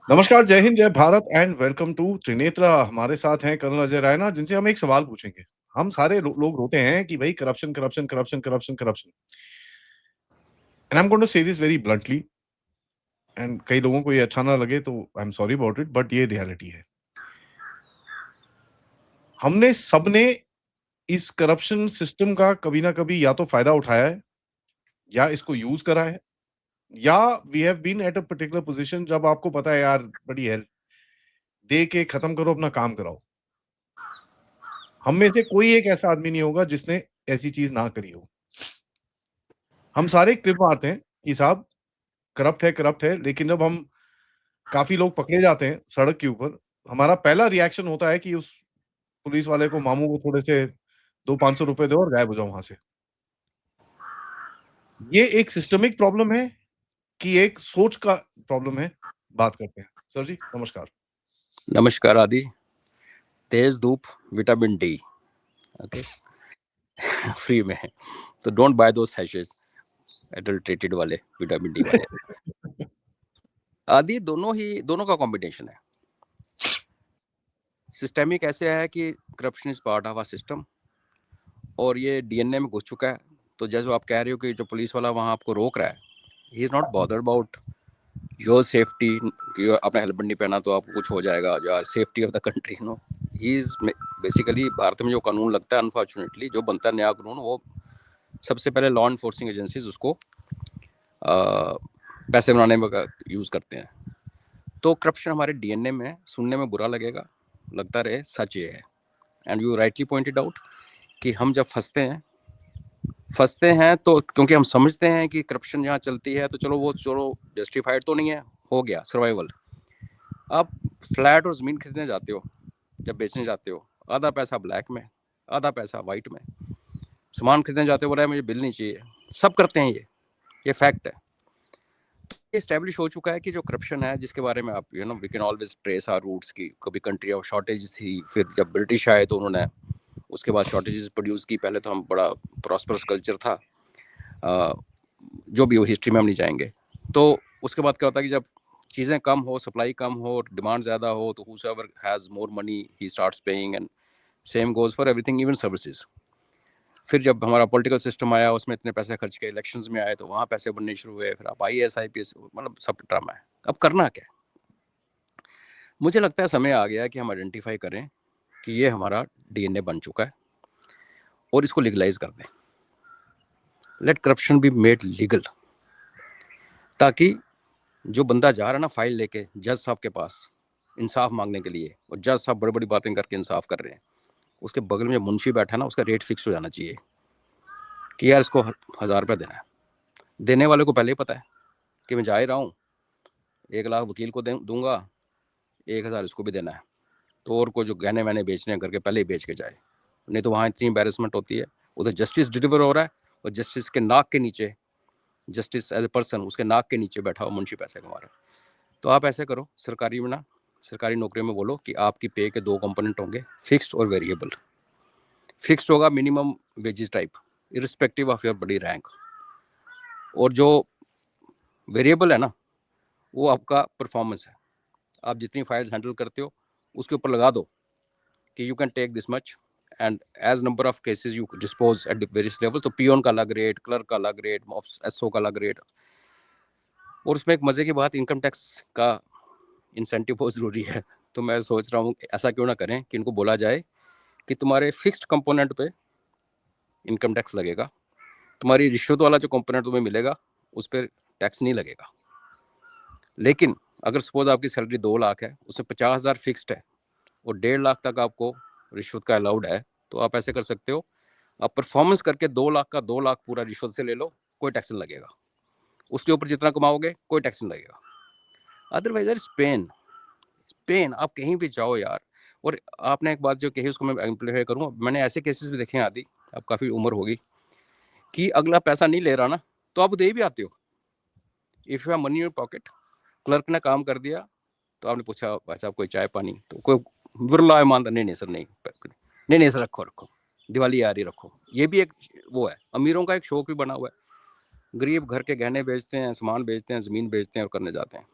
नमस्कार, जय हिंद, जय Bharat and welcome to Trinetra. हमारे साथ हैं कर्नल अजय रायना, जिनसे हम एक सवाल पूछेंगे। हम सारे लोग रोते हैं कि भाई corruption, corruption, corruption, corruption, corruption. And I am going to say this very bluntly and कई लोगों को ये अच्छा ना लगे तो I am sorry about it, but ये रियलिटी है। हमने सबने इस करप्शन सिस्टम का कभी ना कभी या तो फायदा उठाया है, या इसको यूज करा है, या we have been at a particular position जब आपको पता है यार बड़ी है, दे के खत्म करो, अपना काम कराओ। हम में से कोई एक ऐसा आदमी नहीं होगा जिसने ऐसी चीज ना करी हो। हम सारे क्लिप मारते हैं कि साहब करप्ट है, लेकिन जब हम काफ़ी लोग पकड़े जाते हैं सड़क के ऊपर, हमारा पहला रिएक्शन होता है कि उस पुलिस वाले को, मामू को थोड़े से 2-500 रुपए दो और गायब हो जाओ वहाँ से। ये एक सिस्टमिक प्रॉब्लम है कि एक सोच का प्रॉब्लम है? बात करते हैं। सर जी, नमस्कार। नमस्कार आदि। तेज धूप, विटामिन डी, ओके फ्री में है, तो डोंट बाय दोस सैशेस एडल्ट्रेटेड वाले विटामिन डी वाले। आदि दोनों का कॉम्बिनेशन है। सिस्टेमिक ऐसे है कि corruption is part of a system और ये डीएनए में घुस चुका है। तो जैसे आप कह रहे हो कि जो पुलिस वाला वहाँ आपको रोक रहा है, he is not bothered about your safety कि आपने हेलमेट नहीं पहना तो आपको कुछ हो जाएगा, या safety of the country. No, he is basically Bharat में जो कानून लगता है, अनफॉर्चुनेटली जो बनता है नया कानून, वो सबसे पहले लॉ इन्फोर्सिंग एजेंसीज उसको पैसे बनाने में यूज़ करते हैं। तो करप्शन हमारे डीएनए में, सुनने में बुरा लगेगा, लगता रहे सच ये है। And you rightly pointed out कि हम जब फंसते हैं तो क्योंकि हम समझते हैं कि करप्शन जहाँ चलती है तो चलो जस्टिफाइड तो नहीं है, हो गया सर्वाइवल। आप फ्लैट और ज़मीन खरीदने जाते हो, जब बेचने जाते हो, आधा पैसा ब्लैक में, आधा पैसा वाइट में। सामान खरीदने जाते हो, बोला मुझे बिल नहीं चाहिए, सब करते हैं ये फैक्ट है। एस्टेब्लिश हो चुका है कि जो करप्शन है, जिसके बारे में आप we can always trace our roots की। कभी कंट्री ऑफ शॉर्टेज थी, फिर जब ब्रिटिश आए तो उन्होंने उसके बाद शॉर्टेजेस प्रोड्यूस की। पहले तो हम बड़ा प्रॉस्परस कल्चर था, जो भी हो हिस्ट्री में हम नहीं जाएंगे। तो उसके बाद क्या होता है कि जब चीज़ें कम हो, सप्लाई कम हो, डिमांड ज़्यादा हो, तो whosoever has more money he starts paying, and same goes for everything, even services. फिर जब हमारा पॉलिटिकल सिस्टम आया, उसमें इतने पैसे खर्च के इलेक्शंस में आए तो वहाँ पैसे बनने शुरू हुए। फिर आप IAS IPS, मतलब सब ड्रामा है। अब करना क्या? मुझे लगता है समय आ गया है कि हम आइडेंटिफाई करें कि ये हमारा DNA बन चुका है और इसको लीगलाइज कर दें। Let corruption be made legal, ताकि जो बंदा जा रहा है ना फाइल लेके जज साहब के पास इंसाफ मांगने के लिए, और जज साहब बड़ी बड़ी बातें करके इंसाफ कर रहे हैं, उसके बगल में जो मुंशी बैठा है ना, उसका रेट फिक्स हो जाना चाहिए कि यार इसको 1000 रुपये देना है। देने वाले को पहले ही पता है कि मैं जा ही रहा हूँ, 1 लाख वकील को दूंगा, 1000 इसको भी देना है, तो और को जो गहने वहने बेचने करके पहले ही बेच के जाए। नहीं तो वहाँ इतनी एम्बेरसमेंट होती है। उधर जस्टिस डिलीवर हो रहा है और जस्टिस के नाक के नीचे, जस्टिस एज ए पर्सन उसके नाक के नीचे बैठा हो मुंशी पैसे कमा रहा है। तो आप ऐसे करो, सरकारी में ना, सरकारी नौकरी में बोलो कि आपकी पे के 2 कंपोनेंट होंगे, फिक्स्ड और वेरिएबल। फिक्स्ड होगा minimum wages type, irrespective of your बड़ी रैंक, और जो वेरिएबल है ना, वो आपका परफॉर्मेंस है। आप जितनी फाइल्स हैंडल करते हो उसके ऊपर लगा दो कि you can take this much, and as number of cases you dispose at various level. तो पियोन का अलग रेट, क्लर्क का अलग रेट, SO का अलग रेट। और उसमें एक मजे की बात, इनकम टैक्स का इंसेंटिव बहुत जरूरी है। तो मैं सोच रहा हूँ ऐसा क्यों ना करें कि इनको बोला जाए कि तुम्हारे फिक्स्ड कंपोनेंट पे इनकम टैक्स लगेगा, तुम्हारी रिश्वत वाला जो कंपोनेंट तुम्हें मिलेगा उस पर टैक्स नहीं लगेगा। लेकिन अगर सपोज आपकी सैलरी 2 लाख है, उसमें 50,000 फिक्स्ड है और 1.5 लाख तक आपको रिश्वत का अलाउड है, तो आप ऐसे कर सकते हो, आप परफॉर्मेंस करके 2 लाख का 2 लाख पूरा रिश्वत से ले लो, कोई टैक्स नहीं लगेगा। उसके ऊपर जितना कमाओगे कोई टैक्स नहीं लगेगा। अदरवाइज यार स्पेन आप कहीं भी जाओ यार। और आपने एक बात जो कही उसको मैं एम्प्लीफाई करूँ, मैंने ऐसे केसेस भी देखे हैं आदि, अब काफ़ी उम्र होगी, कि अगला पैसा नहीं ले रहा ना तो आप दे भी आते हो। If you have money in your pocket, clerk ने काम कर दिया तो आपने पूछा भाई साहब कोई चाय पानी, तो कोई विरला ईमानदार, नहीं सर, नहीं सर, रखो, दिवाली आ रही, रखो। ये भी एक वो है, अमीरों का एक शौक भी बना हुआ है। गरीब घर के गहने बेचते हैं, सामान बेचते हैं, ज़मीन बेचते हैं और करने जाते हैं।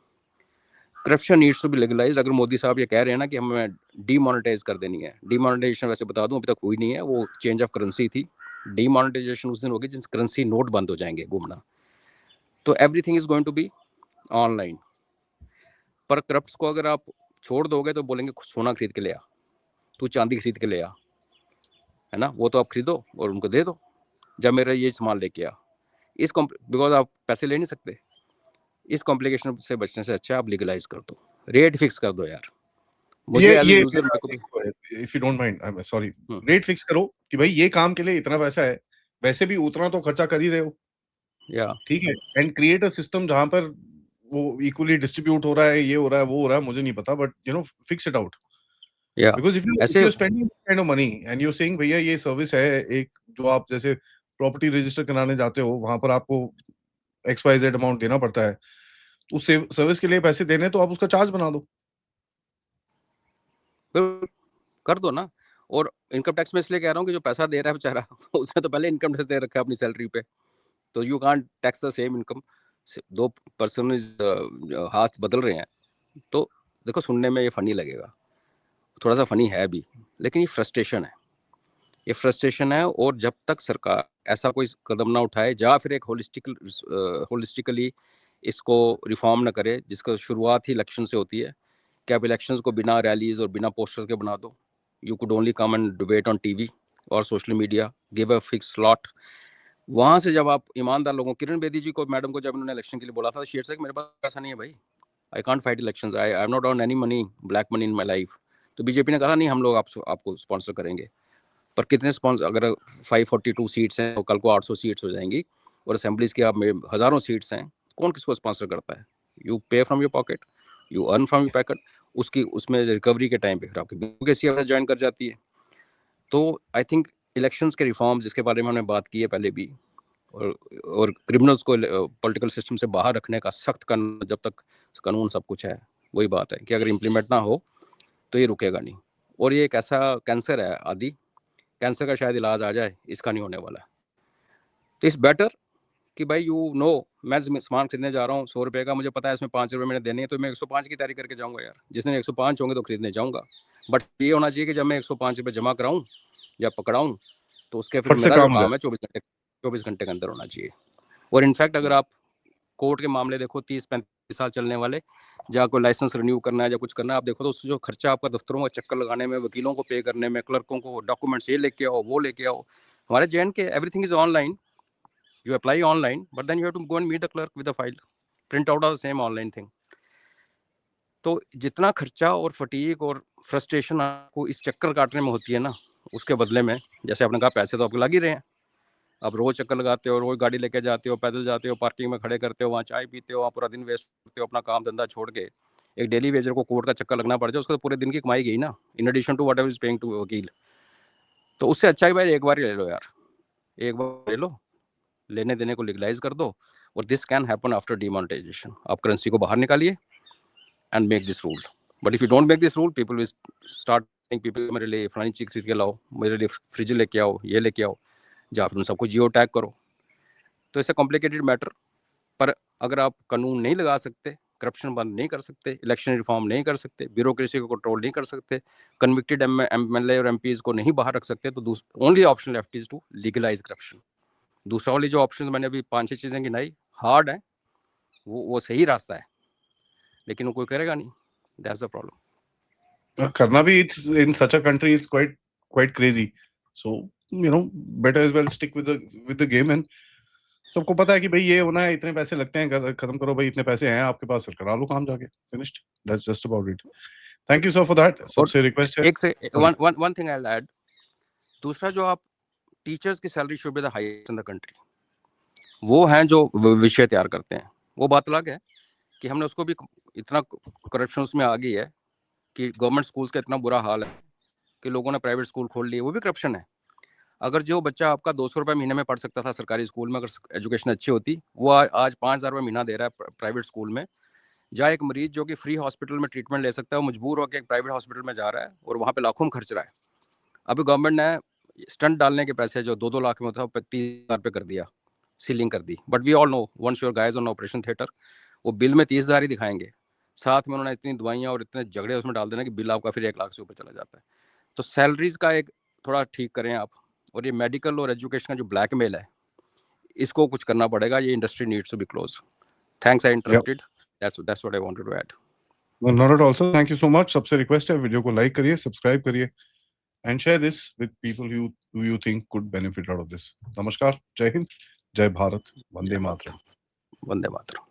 Corruption needs to be legalised. अगर मोदी साहब ये कह रहे हैं ना कि हमें डीमोनेटाइज कर देनी है, डीमोनेटाइजेशन वैसे बता दूं अभी तक हुई नहीं है, वो चेंज ऑफ करेंसी थी। डीमोनेटाइजेशन उस दिन होगी जिस करेंसी नोट बंद हो जाएंगे घूमना। तो everything is going to be online. पर करप्ट को अगर आप छोड़ दोगे तो बोलेंगे सोना खरीद के ले आ, तू चांदी खरीद के ले आ, है ना, वो तो आप खरीदो और उनको दे दो, जब मेरा ये सामान लेके आ। इस बिकॉज आप पैसे ले नहीं सकते। इस कॉम्प्लिकेशन से बचने से अच्छा आप लीगलाइज कर दो, रेट फिक्स कर दो यार। मुझे एज ए यूजर मेरे को भी if you don't mind, I am sorry, rate fix करो कि भाई ये काम के लिए इतना पैसा है, वैसे भी उतना तो खर्चा कर ही रहे हो, या ठीक है, एंड क्रिएट अ सिस्टम जहां पर वो इक्वली डिस्ट्रीब्यूट हो रहा है, ये हो रहा है, वो हो रहा है, मुझे नहीं पता, but you know fix it out. या बिकॉज इफ ऐसे you spending kind of money and you saying भैया ये सर्विस है एक, जो आप जैसे प्रॉपर्टी रजिस्टर कराने जाते हो, वहां पर आपको एक्स वाई जेड अमाउंट देना पड़ता है, तो उस सर्विस के लिए पैसे देने, तो आप उसका चार्ज बना दो। कर दो ना। और इनकम टैक्स में इसलिए कह रहा हूँ कि जो पैसा दे रहा है बेचारा उसने तो पहले इनकम टैक्स दे रखा है अपनी सैलरी पे, तो you can't tax the same income. दो पर्सन हाथ बदल रहे हैं। तो देखो, सुनने में ये फनी लगेगा, थोड़ा सा फनी है भी, लेकिन ये फ्रस्ट्रेशन है, ये फ्रस्ट्रेशन है। और जब तक सरकार ऐसा कोई कदम ना उठाए या फिर एक होलिस्टिकली इसको रिफॉर्म ना करे, जिसका शुरुआत ही इलेक्शन से होती है, कि आप इलेक्शंस को बिना रैलीज और बिना पोस्टर्स के बना दो। You could only come and debate on TV और social media, give a fix slot. वहां से जब आप ईमानदार लोगों, किरण बेदी जी को, मैडम को, जब उन्होंने इलेक्शन के लिए बोला था, शेयर से मेरे पास पैसा नहीं है भाई, I can't fight elections, I have not earn any money, black money in my life. तो बीजेपी ने कहा नहीं, हम लोग आपको स्पॉन्सर करेंगे। पर कितने स्पॉन्सर, अगर 542 सीट्स हैं तो कल को 800 सीट्स हो जाएंगी, और असेंबलीज की आप में हजारों सीट्स हैं, कौन किसको स्पॉन्सर करता है? यू पे from your pocket, you earn from your packet. उसकी उसमें रिकवरी के टाइम पे फिर आपकी बीजेपी ज्वाइन कर जाती है। तो आई थिंक इलेक्शंस के रिफॉर्म, जिसके बारे में हमने बात की है पहले भी, और क्रिमिनल्स को पॉलिटिकल सिस्टम से बाहर रखने का सख्त कानून, जब तक कानून सब कुछ है, वही बात है कि अगर इम्प्लीमेंट ना हो तो ये रुकेगा नहीं। और ये एक ऐसा कैंसर है आदि, कैंसर का शायद इलाज आ जाए, इसका नहीं होने वाला। तो इट्स बेटर कि भाई यू नो, मैं सामान खरीदने जा रहा हूँ 100 रुपये का, मुझे पता है इसमें 5 रुपये मैंने देने हैं, तो मैं 105 की तैयारी करके जाऊँगा यार। जिस दिन 105 होंगे तो खरीदने जाऊँगा। बट ये होना चाहिए कि जब मैं 105 रुपये जमा कराऊँ या पकड़ाऊँ, तो उसके फिर फट से मेरा जो काम हो काम जाए। है 24 घंटे के अंदर होना चाहिए। और इनफैक्ट अगर आप कोर्ट के मामले देखो, 30-35 साल चलने वाले, जहाँ कोई लाइसेंस रिन्यू करना है या कुछ करना है, आप देखो तो उससे जो खर्चा आपका दफ्तरों का चक्कर लगाने में, वकीलों को पे करने में, क्लर्कों को डॉक्यूमेंट्स ये लेके आओ, वो लेके आओ। हमारे जैन के everything is online, you apply online, but then you have to go and meet the clerk with the file, print out of the same online thing. तो जितना खर्चा और फटीक और फ्रस्ट्रेशन आपको इस चक्कर काटने में होती है ना, उसके बदले में, जैसे आपने कहा, पैसे तो आपको लग ही रहे हैं। आप रोज चक्कर लगाते हो, रोज गाड़ी लेके जाते हो, पैदल जाते हो, पार्किंग में खड़े करते हो, वहाँ चाय पीते हो, वहाँ पूरा दिन वेस्ट करते हो, अपना काम धंधा छोड़ के एक डेली वेजर को कोर्ट का चक्कर लगना पड़ जाए, उसको तो पूरे दिन की कमाई गई ना, in addition to whatever is paying to वकील। तो उससे अच्छा ही भाई एक बार ही ले लो यार, एक बार ले लो, लेने देने को लीगलाइज कर दो। और this can happen after demonetisation. आप करेंसी को बाहर निकालिए and make this rule. But if you don't make this rule, people will start saying, people मेरे लिए फलानी चीज खरीद के लाओ, मेरे लिए फ्रिज लेके आओ, ये लेके आओ, जहाँ फिर उन सबको जियो टैग करो। तो ऐसा कॉम्प्लिकेटेड मैटर। पर अगर आप कानून नहीं लगा सकते, करप्शन बंद नहीं कर सकते, इलेक्शन रिफॉर्म नहीं कर सकते, ब्यूरोक्रेसी को कंट्रोल नहीं कर सकते, कन्विक्टेड एमएलए और एमपीज को नहीं बाहर रख सकते, तो only option left is to legalise corruption. दूसरा वाली जो ऑप्शन मैंने अभी 5-6 चीजें गिनाई, हार्ड है, वो सही रास्ता है, लेकिन वो कोई करेगा नहीं। That's the problem. करना भी it's in such a country is quite crazy, so you know better as well stick with the game. And सबको पता है कि भाई ये होना है, इतने पैसे लगते हैं, खत्म करो भाई, इतने पैसे हैं आपके पास, फिर करा लो काम जाके, finished, that's just about it. Thank you sir for that. और सबसे रिक्वेस्ट है, एक से one thing I will add, दूसरा जो आप, टीचर्स की salary should be the highest in the country. वो हैं जो विषय तैयार करते हैं, वो बात अलग है कि हमने उसको भी, इतना करप्शन उसमें आ गई है कि गवर्नमेंट स्कूल्स का इतना बुरा हाल है कि लोगों ने प्राइवेट स्कूल खोल लिए, वो भी करप्शन है। अगर जो बच्चा आपका 200 रुपये महीने में पढ़ सकता था सरकारी स्कूल में, अगर एजुकेशन अच्छी होती, वो आज 5,000 रुपये महीना दे रहा है प्राइवेट स्कूल में। जहाँ एक मरीज जो कि फ्री हॉस्पिटल में ट्रीटमेंट ले सकता है, वो मजबूर होकर एक प्राइवेट हॉस्पिटल में जा रहा है और वहाँ पे लाखों में खर्च रहा है। अभी गवर्नमेंट ने स्टंट डालने के पैसे जो 2-2 लाख में था, 30,000 रुपये कर दिया, सीलिंग कर दी। But we all know, once your guys on operation theatre, वो बिल में 30,000 ही दिखाएंगे, साथ में उन्होंने इतनी दवाइयाँ और इतने झगड़े उसमें डाल देना कि बिल आपका फिर 1 लाख से ऊपर चला जाता है। तो सैलरीज का एक थोड़ा ठीक करें आप, और ये मेडिकल और एजुकेशन का जो ब्लैकमेल है, इसको कुछ करना पड़ेगा। ये industry needs to be close. Thanks, I interrupted. That's what I wanted to add. Not at all sir, thank you so much. सबसे रिक्वेस्ट है, वीडियो को लाइक करिए, सब्सक्राइब करिए and share this with people who you think could benefit out of this. Namaskar, Jai Hind, Jai Bharat, Vande Mataram. Vande Mataram.